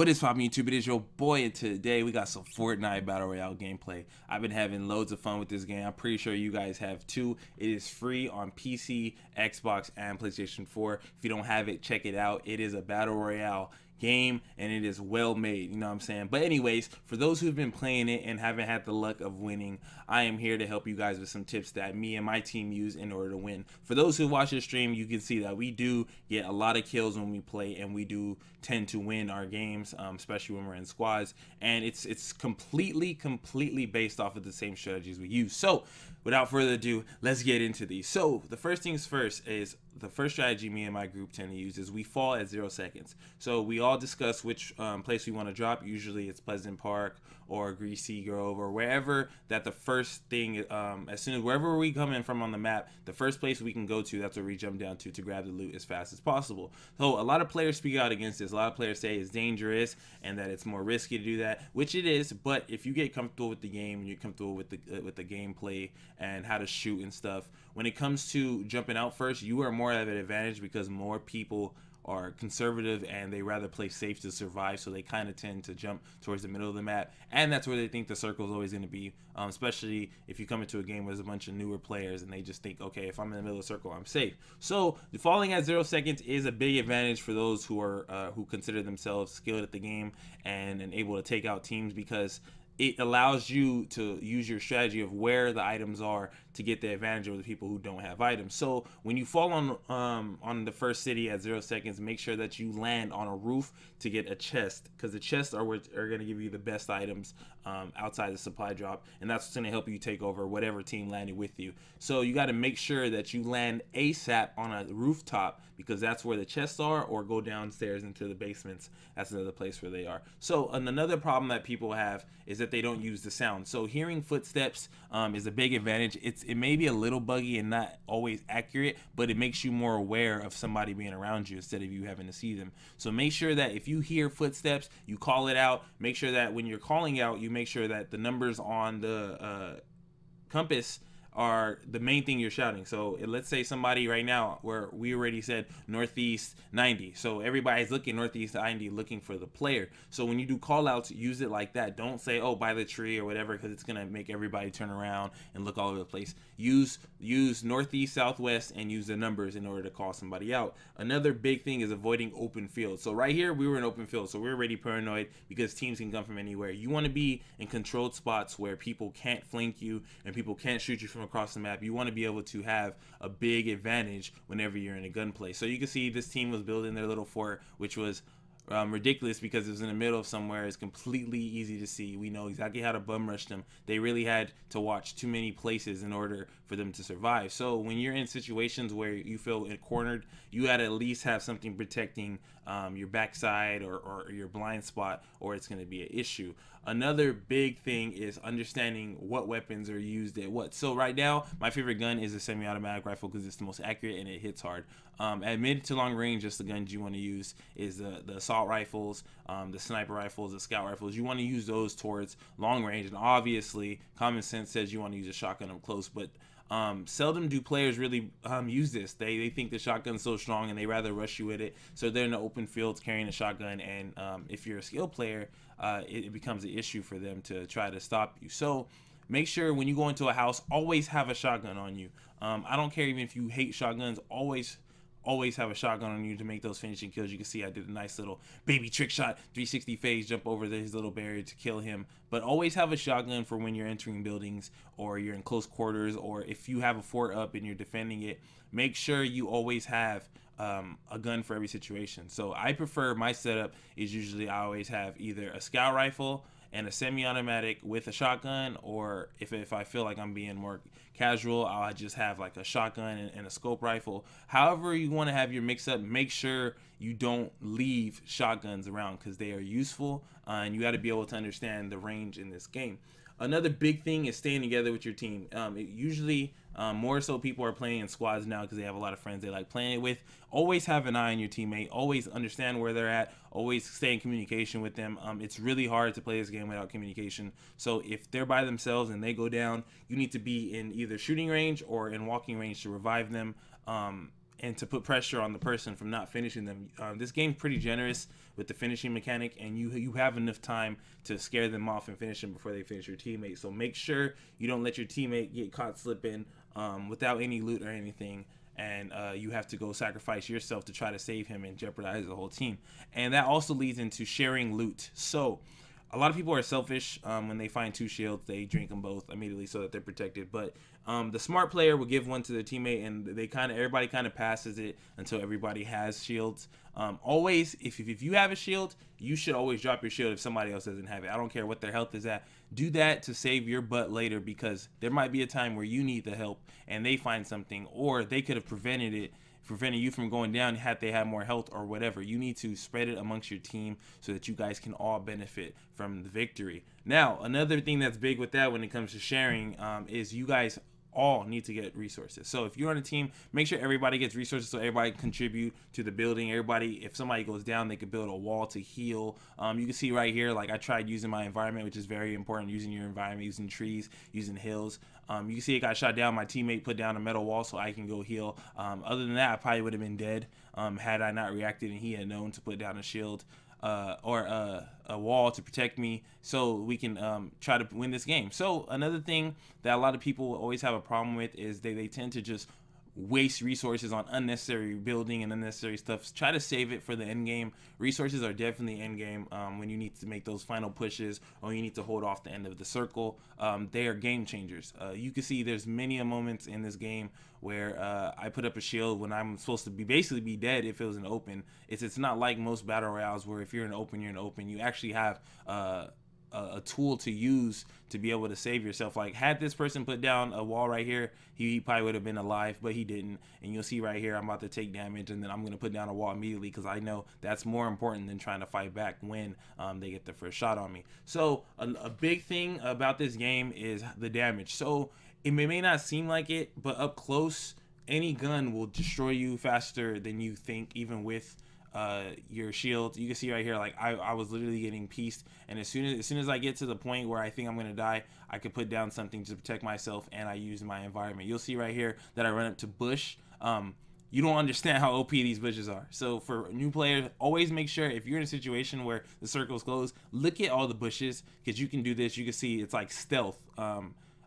What is poppin' YouTube? It is your boy, and today we got some Fortnite Battle Royale gameplay. I've been having loads of fun with this game. I'm pretty sure you guys have too. It is free on PC, Xbox, and PlayStation 4. If you don't have it, check it out. It is a Battle Royale game and it is well made, you know what I'm saying? But anyways, for those who've been playing it and haven't had the luck of winning, I am here to help you guys with some tips that me and my team use in order to win. For those who watch this stream, you can see that we do get a lot of kills when we play, and we do tend to win our games, especially when we're in squads, and it's completely based off of the same strategies we use. So without further ado, let's get into these. So the first things first is the first strategy me and my group tend to use is we fall at 0 seconds. So we all discuss which place we want to drop. Usually it's Pleasant Park or Greasy Grove or wherever that the first thing, as soon as wherever we come in from on the map, the first place we can go to, that's where we jump down to grab the loot as fast as possible. So a lot of players speak out against this. A lot of players say it's dangerous and that it's more risky to do that, which it is. But if you get comfortable with the game and you're comfortable with the gameplay and how to shoot and stuff, when it comes to jumping out first, you are more at an advantage because more people are conservative and they rather play safe to survive, so they kind of tend to jump towards the middle of the map, and that's where they think the circle is always going to be, especially if you come into a game where there's a bunch of newer players and they just think, okay, if I'm in the middle of the circle, I'm safe. So falling at 0 seconds is a big advantage for those who are who consider themselves skilled at the game and able to take out teams, because it allows you to use your strategy of where the items are to get the advantage over the people who don't have items. So when you fall on the first city at 0 seconds, make sure that you land on a roof to get a chest, because the chests are going to give you the best items outside the supply drop, and that's what's going to help you take over whatever team landed with you. So you got to make sure that you land ASAP on a rooftop, because that's where the chests are, or go downstairs into the basements. That's another place where they are. So another problem that people have is that they don't use the sound. So hearing footsteps is a big advantage. It may be a little buggy and not always accurate, but it makes you more aware of somebody being around you instead of you having to see them. So make sure that if you hear footsteps, you call it out. Make sure that when you're calling out, you make sure that the numbers on the compass are the main thing you're shouting. So let's say somebody right now, where we already said northeast 90, so everybody's looking northeast 90 looking for the player. So when you do call outs, use it like that. Don't say, oh, by the tree or whatever, because it's gonna make everybody turn around and look all over the place. Use northeast, southwest, and use the numbers in order to call somebody out. Another big thing is avoiding open field. So right here we were in open field, so we're already paranoid because teams can come from anywhere. You want to be in controlled spots where people can't flank you and people can't shoot you from across the map. You want to be able to have a big advantage whenever you're in a gunplay. So you can see this team was building their little fort, which was ridiculous because it was in the middle of somewhere. It's completely easy to see. We know exactly how to bum rush them. They really had to watch too many places in order for them to survive. So when you're in situations where you feel cornered, you gotta at least have something protecting your backside or your blind spot, or it's going to be an issue. Another big thing is understanding what weapons are used at what. So right now, my favorite gun is a semi-automatic rifle because it's the most accurate and it hits hard. At mid to long range, just the guns you want to use is the assault rifles, the sniper rifles, the scout rifles. You want to use those towards long range, and obviously common sense says you want to use a shotgun up close, but seldom do players really use this. They think the shotgun's so strong and they rather rush you with it, so they're in the open fields carrying a shotgun, and if you're a skilled player, it becomes an issue for them to try to stop you. So make sure when you go into a house, always have a shotgun on you. I don't care even if you hate shotguns, always have a shotgun on you to make those finishing kills. You can see I did a nice little baby trick shot, 360 phase, jump over his little barrier to kill him. But always have a shotgun for when you're entering buildings or you're in close quarters, or if you have a fort up and you're defending it, make sure you always have a gun for every situation. So I prefer, my setup is usually I always have either a scout rifle and a semi-automatic with a shotgun, or if I feel like I'm being more casual, I'll just have like a shotgun and a scope rifle. However you want to have your mix up, make sure you don't leave shotguns around because they are useful, and you got to be able to understand the range in this game. Another big thing is staying together with your team. Usually more so people are playing in squads now because they have a lot of friends they like playing it with. Always have an eye on your teammate. Always understand where they're at. Always stay in communication with them. It's really hard to play this game without communication. So if they're by themselves and they go down, you need to be in either shooting range or in walking range to revive them. and to put pressure on the person from not finishing them. This game's pretty generous with the finishing mechanic, and you have enough time to scare them off and finish them before they finish your teammate. So make sure you don't let your teammate get caught slipping without any loot or anything, and you have to go sacrifice yourself to try to save him and jeopardize the whole team. And that also leads into sharing loot. So a lot of people are selfish. When they find 2 shields, they drink them both immediately so that they're protected. But the smart player will give one to their teammate, and everybody kind of passes it until everybody has shields. Always, if you have a shield, you should always drop your shield if somebody else doesn't have it. I don't care what their health is at. Do that to save your butt later, because there might be a time where you need the help and they find something, or they could have preventing you from going down had they had more health or whatever. You need to spread it amongst your team so that you guys can all benefit from the victory. Now, another thing that's big with that when it comes to sharing is you guys all need to get resources. So if you're on a team, make sure everybody gets resources so everybody can contribute to the building. Everybody, if somebody goes down, they could build a wall to heal. You can see right here, like I tried using my environment, which is very important, using your environment, using trees, using hills. You can see it got shot down. My teammate put down a metal wall so I can go heal. Other than that, I probably would have been dead had I not reacted and he had known to put down a shield or a wall to protect me, so we can try to win this game. So another thing that a lot of people always have a problem with is they tend to just waste resources on unnecessary building and unnecessary stuff. Try to save it for the end game. Resources are definitely end game when you need to make those final pushes or you need to hold off the end of the circle. They are game changers. You can see there's many moments in this game where I put up a shield when I'm supposed to basically be dead if it was an open. It's not like most battle royales where if you're in open, you're in open. You actually have a tool to use to be able to save yourself. Like had this person put down a wall right here, he probably would have been alive, but he didn't. And you'll see right here, I'm about to take damage, and then I'm going to put down a wall immediately because I know that's more important than trying to fight back when they get the first shot on me. So a big thing about this game is the damage. So it may not seem like it, but up close, any gun will destroy you faster than you think, even with your shield. You can see right here, like I was literally getting pieced, and as soon as I get to the point where I think I'm gonna die, I could put down something to protect myself, and I use my environment. You'll see right here that I run up to bush. You don't understand how OP these bushes are. So for new players, always make sure if you're in a situation where the circle's closed, look at all the bushes, because you can do this. You can see it's like stealth.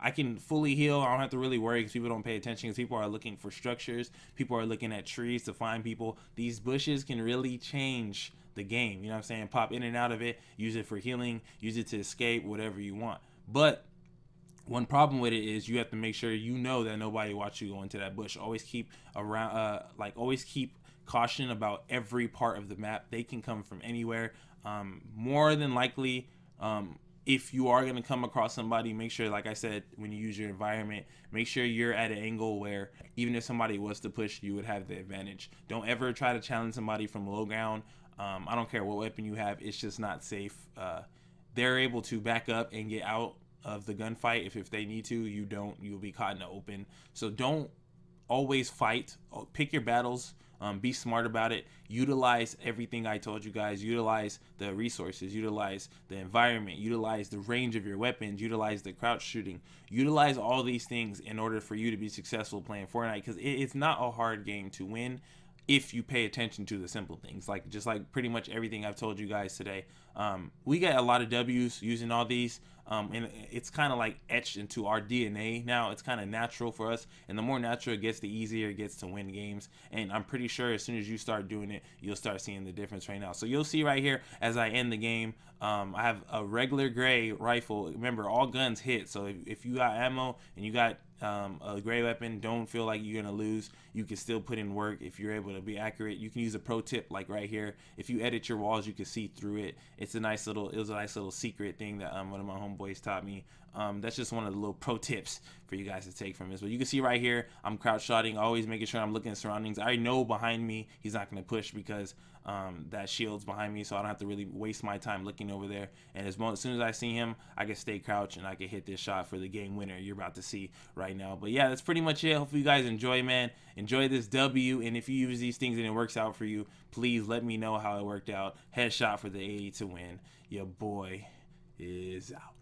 I can fully heal. I don't have to really worry because people don't pay attention, because people are looking for structures. People are looking at trees to find people. These bushes can really change the game. You know what I'm saying? Pop in and out of it. Use it for healing. Use it to escape, whatever you want. But one problem with it is you have to make sure you know that nobody watch you go into that bush. Always keep around, always keep caution about every part of the map. They can come from anywhere. More than likely, if you are going to come across somebody, make sure, like I said, when you use your environment, make sure you're at an angle where even if somebody was to push, you would have the advantage. Don't ever try to challenge somebody from low ground. I don't care what weapon you have. It's just not safe. They're able to back up and get out of the gunfight. If they need to, you don't. You'll be caught in the open. So don't always fight. Pick your battles. Be smart about it. Utilize everything I told you guys. Utilize the resources. Utilize the environment. Utilize the range of your weapons. Utilize the crouch shooting. Utilize all these things in order for you to be successful playing Fortnite, because it's not a hard game to win if you pay attention to the simple things. Like just like pretty much everything I've told you guys today. We get a lot of W's using all these. And it's kind of like etched into our DNA now. It's kind of natural for us, and the more natural it gets, the easier it gets to win games. And I'm pretty sure as soon as you start doing it, you'll start seeing the difference right now. So you'll see right here as I end the game, I have a regular gray rifle. Remember, all guns hit, so if you got ammo and you got a gray weapon, don't feel like you're gonna lose. You can still put in work if you're able to be accurate. You can use a pro tip like right here. If you edit your walls, you can see through it. It was a nice little secret thing that one of my homeboys taught me. That's just one of the little pro tips for you guys to take from this. But you can see right here, I'm crouch shotting, always making sure I'm looking at surroundings. I know behind me he's not going to push because that shield's behind me, so I don't have to really waste my time looking over there. And as soon as I see him, I can stay crouched and I can hit this shot for the game winner you're about to see right now. But yeah, that's pretty much it. Hopefully you guys enjoy, man. Enjoy this W, and if you use these things and it works out for you, please let me know how it worked out. Headshot for the 80 to win. Your boy is out.